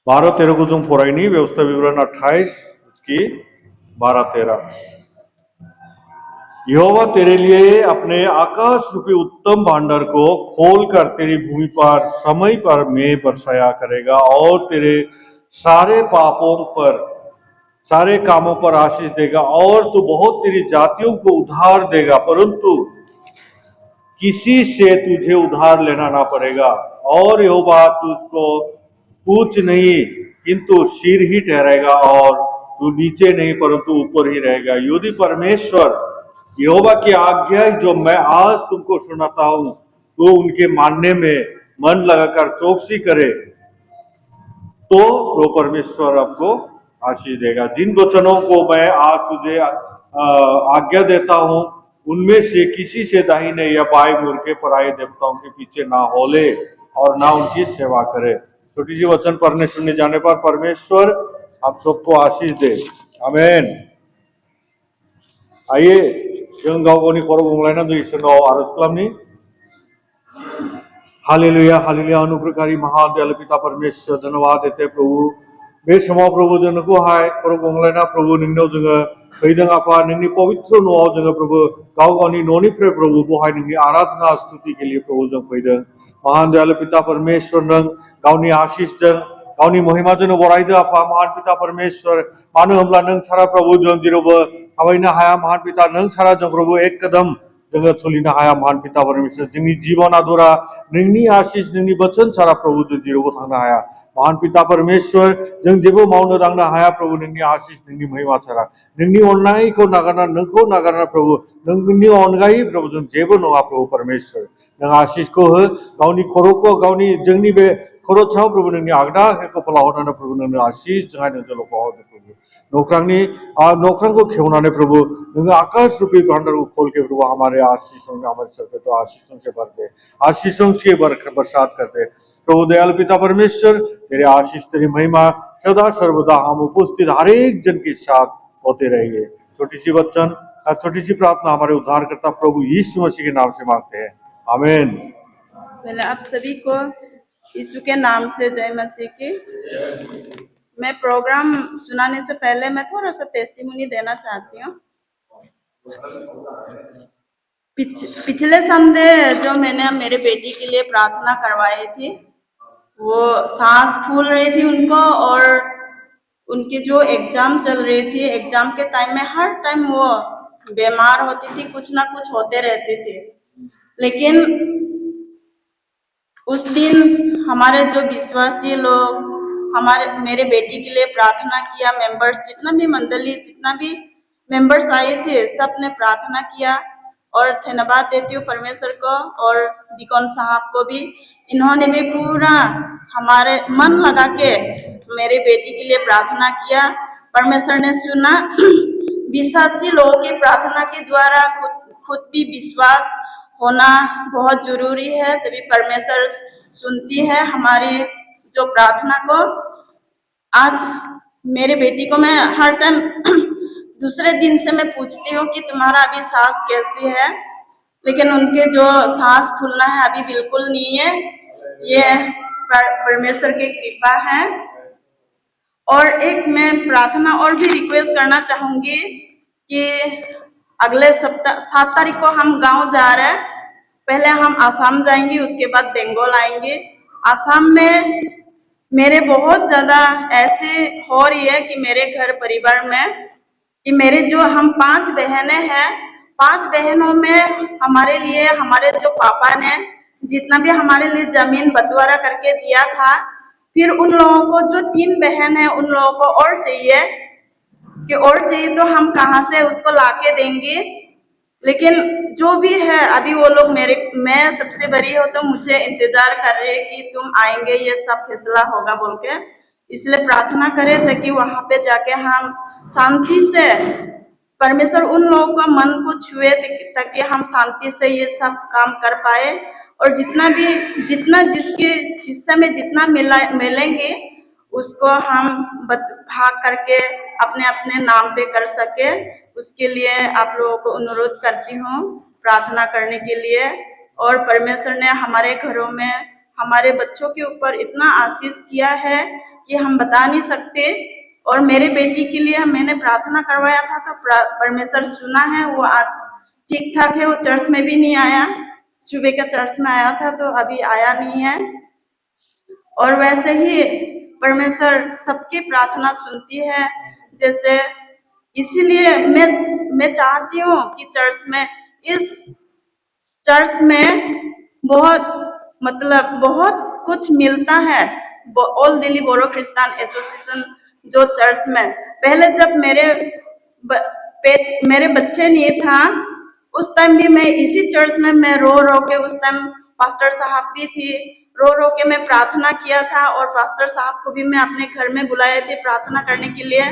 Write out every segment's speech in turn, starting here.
12-13 को जों फरायनी व्यवस्था विवरण 28 उसकी 12-13। यहोवा तेरे लिए अपने आकाश रूपी उत्तम भांडार को खोलकर तेरी भूमि पर समय पर मेघ बरसाया करेगा और तेरे सारे पापों पर सारे कामों पर आशीष देगा और तू बहुत तेरी जातियों को उधार देगा, परंतु किसी से तुझे उधार लेना ना पड़ेगा। और यहोवा तुझको पूछ नहीं किंतु सिर ही ठहरेगा और तू नीचे नहीं परंतु ऊपर ही रहेगा। यदि परमेश्वर यहोवा की आज्ञा जो मैं आज तुमको सुनाता हूं तो उनके मानने में मन लगाकर चौकसी करे तो वो परमेश्वर आपको आशीष देगा। जिन वचनों को मैं आज तुझे आज्ञा देता हूं उनमें से किसी से दाहिने या बाएं मुड़ के पराये देवताओं के पीछे ना होले और ना उनकी सेवा करे। छोटी सी वचन पढ़ने सुनने जाने पर परमेश्वर आप सबको आशीष दे। आमीन। आइए जों गाव गावनि खर' गंग्लायना जों इसोरनाव आरज खालामनि। हालेलुया हालेलुया अनुग्रहकारी महादयालु पिता परमेश्वर धन्यवाद देते प्रभु। बे समाव प्रभु जों नोंखौहाय खर' गंग्लायना प्रभु नोंनियाव जोङो फैदों आफा नोंनि पवित्र न'आव जोङो प्रभु गाव गावनि न'निफ्राय प्रभु बहाय नोंनि आराधना स्तुति गेले प्रभु जों फैदों। महान दयालु पिता परमेश्वर नों गावनि आशीषजों गावनि महिमाजों बरायदो आफा महान पिता परमेश्वर। मानो होनब्ला नों सारा प्रभु जों जेरावबो थाबायनो हाया महान पिता नों सारा जों प्रभु एक कदम जोङो सोलिनो हाया महान पिता परमेश्वर। जोंनि जीवन आदरा नोंनि आशीष नोंनि वचन सारा प्रभु जों जेरावबो थांनो हाया महान पिता परमेश्वर। जों जेबो मावनो दांनो हाया प्रभु नोंनि आशीष नोंनि महिमा सारा नोंनि अननायखौ नागारना नोंखौ नागारना प्रभु नोंनि अनगायै प्रभु जों जेबो नङा प्रभु परमेश्वर। नों आशीषखौ हो गावनि खर'खौ गावनि जोंनि बे खर' सायाव प्रभु नोंनि आगदा आखाइखौ फोलावहरनानै प्रभु नोंनो आशीष जोंहाय नों जलखौ हरदो प्रभु। नौकरांखौ खेवनाने प्रभु नों आकाश रूपी भांडार को खोल के प्रभु हमारे आशीषों में हमारे सर पे तो आशीषों से भर दे आशीषों से बरसात कर दे प्रभु। दयालु पिता परमेश्वर तेरे आशीष तेरी महिमा सदा सर्वदा हम उपस्थित हर एक जन के साथ होते रहिए। छोटी सी वचन छोटी सी प्रार्थना हमारे उद्धारकर्ता प्रभु यीशु मसीह के नाम से मांगते हैं, आमीन। पहले आप सभी को यीशु के नाम से जय मसीह की। मैं प्रोग्राम सुनाने से पहले मैं थोड़ा सा टेस्टिमनी देना चाहती हूँ। पिछले संडे जो मैंने मेरे बेटी के लिए प्रार्थना करवाई थी वो सांस फूल रही थी उनको और उनकी जो एग्जाम चल रही थी एग्जाम के टाइम में हर टाइम वो बीमार होती थी, कुछ ना कुछ होते रहते थे। लेकिन उस दिन हमारे जो विश्वासी लोग मेरे बेटी के लिए प्रार्थना किया, मेंबर्स जितना भी मंडली जितना भी मेंबर्स आए थे सब ने प्रार्थना किया और धन्यवाद देती हूँ परमेश्वर को और डिकॉन साहब को भी। इन्होंने भी पूरा हमारे मन लगा के मेरे बेटी के लिए प्रार्थना किया। परमेश्वर ने सुना। विश्वासी लोगों की प्रार्थना के द्वारा खुद भी विश्वास होना बहुत जरूरी है, तभी परमेश्वर सुनती है हमारी जो प्रार्थना को। आज मेरे बेटी को मैं हर टाइम दूसरे दिन से मैं पूछती हूँ कि तुम्हारा अभी सांस कैसी है, लेकिन उनके जो सांस फूलना है अभी बिल्कुल नहीं है। ये परमेश्वर की कृपा है। और एक मैं प्रार्थना और भी रिक्वेस्ट करना चाहूंगी कि अगले सप्ताह 7 तारीख को हम गांव जा रहे हैं। पहले हम आसाम जाएंगे, उसके बाद बंगाल आएंगे। आसाम में मेरे बहुत ज्यादा ऐसे हो रही है कि मेरे घर परिवार में कि मेरे जो हम 5 बहनें हैं, 5 बहनों में हमारे लिए हमारे जो पापा ने जितना भी हमारे लिए जमीन बंटवारा करके दिया था, फिर उन लोगों को जो 3 बहन है उन लोगों को और चाहिए तो हम कहाँ से उसको लाके देंगे। लेकिन जो भी है अभी वो लोग मैं सबसे बड़ी हो तो मुझे इंतजार कर रहे हैं कि तुम आएंगे, ये सब फैसला होगा बोल के। इसलिए प्रार्थना करें ताकि वहां पे जाके हम शांति से परमेश्वर उन लोगों का मन को छुए ताकि हम शांति से ये सब काम कर पाए और जितना जिसके हिस्से में जितना मिलेंगे उसको हम भाग करके अपने अपने नाम पे कर सके। उसके लिए आप लोगों को अनुरोध करती हूँ प्रार्थना करने के लिए। और परमेश्वर ने हमारे घरों में हमारे बच्चों के ऊपर इतना आशीष किया है कि हम बता नहीं सकते। और मेरे बेटी के लिए मैंने प्रार्थना करवाया था तो परमेश्वर सुना है, वो आज ठीक ठाक है, वो चर्च में भी नहीं आया। सुबह का चर्च में आया था तो अभी आया नहीं है। और वैसे ही परमेश्वर सबकी प्रार्थना सुनती है। जैसे इसीलिए मैं चाहती हूँ कि इस चर्च में बहुत बहुत कुछ मिलता है। ऑल दिल्ली बोरो क्रिस्तान एसोसिएशन जो चर्च में पहले जब मेरे बच्चे नहीं था उस टाइम भी मैं इसी चर्च में मैं रो रो के, उस टाइम पास्टर साहब भी थी, रो रो के मैं प्रार्थना किया था और पास्टर साहब को भी मैं अपने घर में बुलाए थे प्रार्थना करने के लिए।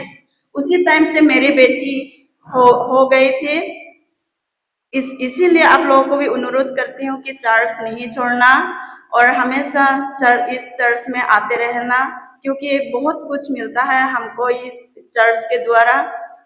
उसी टाइम से मेरी बेटी हो गई थी। इसीलिए आप लोगों को भी अनुरोध करती हूँ कि चर्च नहीं छोड़ना और हमेशा इस चर्च में आते रहना, क्योंकि बहुत कुछ मिलता है हमको इस चर्च के द्वारा।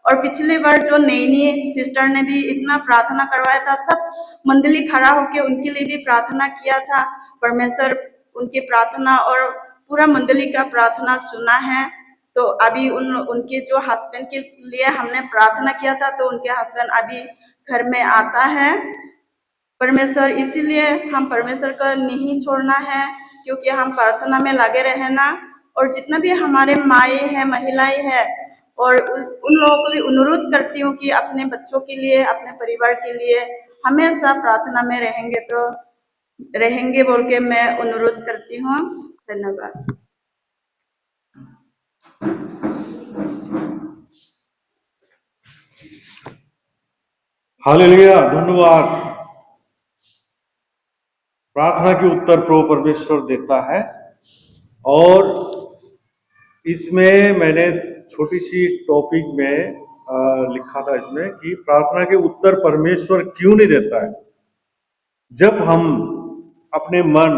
और पिछली बार जो नई सिस्टर ने भी इतना प्रार्थना करवाया था, सब मंडली खड़ा होके उनके लिए भी प्रार्थना किया था। परमेश्वर उनकी प्रार्थना और पूरा मंडली का प्रार्थना सुना है। तो अभी उनके जो हस्बैंड के लिए हमने प्रार्थना किया था तो उनके हस्बैंड अभी घर में आता है। परमेश्वर इसीलिए हम परमेश्वर का नहीं छोड़ना है, क्योंकि हम प्रार्थना में लगे रहना। और जितना भी हमारे माए हैं, महिलाएं हैं, और उन लोगों को भी अनुरोध करती हूँ कि अपने बच्चों के लिए, अपने परिवार के लिए हमेशा प्रार्थना में रहेंगे बोल के मैं अनुरोध करती हूँ। धन्यवाद। हालेलुया, धन्यवाद। प्रार्थना के उत्तर प्रभु परमेश्वर देता है। और इसमें मैंने छोटी सी टॉपिक में लिखा था इसमें कि प्रार्थना के उत्तर परमेश्वर क्यों नहीं देता है। जब हम अपने मन,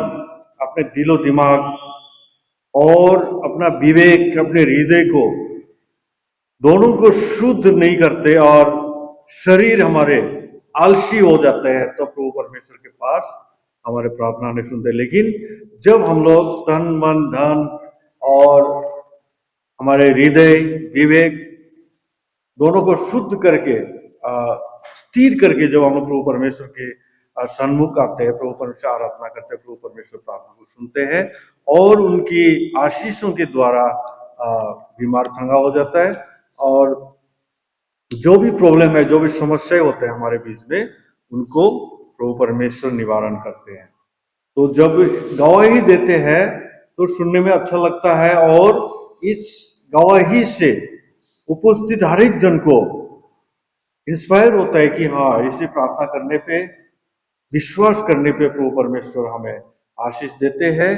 अपने दिलो दिमाग और अपना विवेक, अपने हृदय को दोनों को शुद्ध नहीं करते और शरीर हमारे आलसी हो जाते हैं तो प्रभु परमेश्वर के पास हमारे प्रार्थना नहीं सुनते। लेकिन जब हम लोग तन मन धन और हमारे हृदय विवेक दोनों को शुद्ध करके स्थिर करके जब हम लोग प्रभु परमेश्वर के सन्मुख आते हैं, प्रभु परमेश्वर आराधना करते हैं, प्रभु परमेश्वर प्रार्थना को सुनते हैं और उनकी आशीषों के द्वारा बीमार चंगा हो जाता है। और जो भी प्रॉब्लम है, जो भी समस्या होते हैं हमारे बीच में, उनको प्रभु परमेश्वर निवारण करते हैं। तो जब गवाही देते हैं तो सुनने में अच्छा लगता है और इस गवाही से उपस्थित हर एक जन को इंस्पायर होता है कि हाँ, इसे प्रार्थना करने पे, विश्वास करने पे प्रभु परमेश्वर हमें आशीष देते हैं,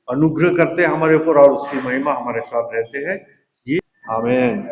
अनुग्रह करते हैं हमारे ऊपर और उसकी महिमा हमारे साथ रहते हैं। ये आमीन।